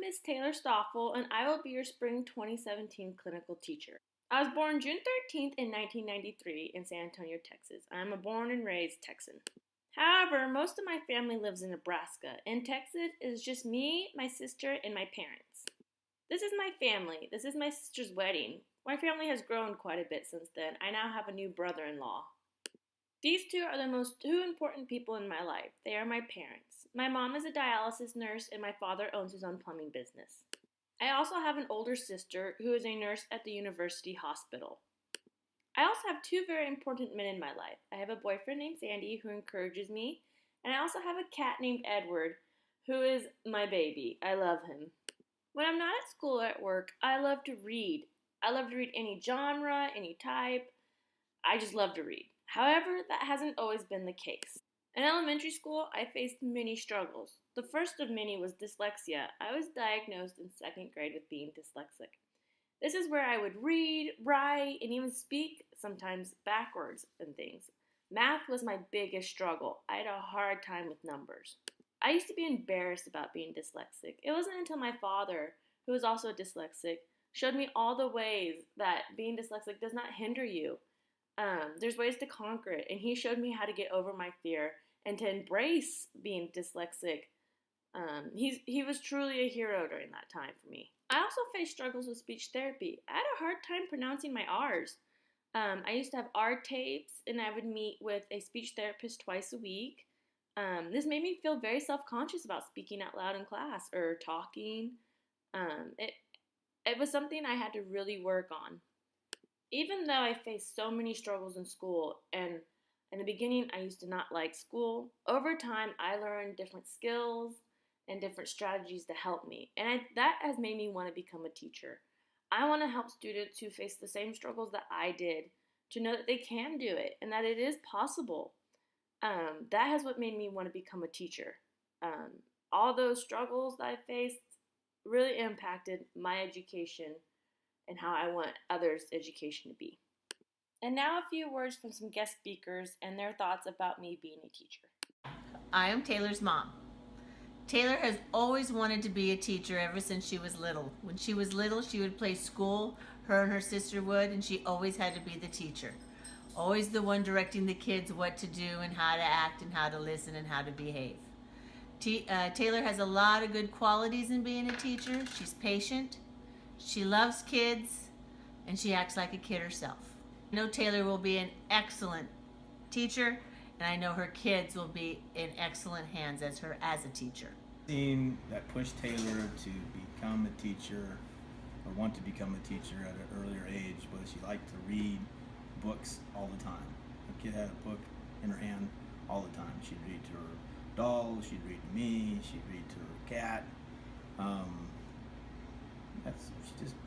is Taylor Stoffel, and I will be your spring 2017 clinical teacher. I was born June 13th in 1993 in San Antonio, Texas. I am a born and raised Texan. However, most of my family lives in Nebraska. In Texas, it is just me, my sister, and my parents. This is my family. This is my sister's wedding. My family has grown quite a bit since then. I now have a new brother-in-law. These two are the most two important people in my life. They are my parents. My mom is a dialysis nurse and my father owns his own plumbing business. I also have an older sister who is a nurse at the university hospital. I also have two very important men in my life. I have a boyfriend named Sandy who encourages me, and I also have a cat named Edward who is my baby. I love him. When I'm not at school or at work, I love to read. I love to read any genre, any type. I just love to read. However, that hasn't always been the case. In elementary school, I faced many struggles. The first of many was dyslexia. I was diagnosed in second grade with being dyslexic. This is where I would read, write, and even speak sometimes backwards and things. Math was my biggest struggle. I had a hard time with numbers. I used to be embarrassed about being dyslexic. It wasn't until my father, who was also dyslexic, showed me all the ways that being dyslexic does not hinder you. There's ways to conquer it, and he showed me how to get over my fear and to embrace being dyslexic. He was truly a hero during that time for me. I also faced struggles with speech therapy. I had a hard time pronouncing my R's. I used to have R tapes, and I would meet with a speech therapist twice a week. This made me feel very self-conscious about speaking out loud in class or talking. It was something I had to really work on. Even though I faced so many struggles in school, and in the beginning I used to not like school, over time I learned different skills and different strategies to help me. And that has made me want to become a teacher. I want to help students who face the same struggles that I did to know that they can do it and that it is possible. That has what made me want to become a teacher. All those struggles that I faced really impacted my education and how I want others' education to be. And now a few words from some guest speakers and their thoughts about me being a teacher. I am Taylor's mom. Taylor has always wanted to be a teacher ever since she was little. When she was little, she would play school, her and her sister would, and she always had to be the teacher. Always the one directing the kids what to do and how to act and how to listen and how to behave. Taylor has a lot of good qualities in being a teacher. She's patient, she loves kids, and she acts like a kid herself. I know Taylor will be an excellent teacher, and I know her kids will be in excellent hands as a teacher. Seeing that pushed Taylor to become a teacher or want to become a teacher at an earlier age was she liked to read books all the time. A kid had a book in her hand all the time. She'd read to her doll, she'd read to me, she'd read to her cat.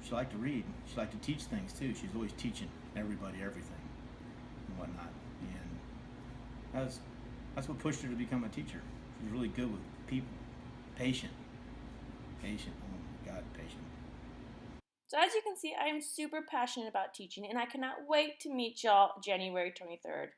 She liked to read. She liked to teach things too. She's always teaching everybody everything and whatnot. And that's what pushed her to become a teacher. She was really good with people. Patient. Patient. Oh my God, patient. So as you can see, I am super passionate about teaching, and I cannot wait to meet y'all January 23rd.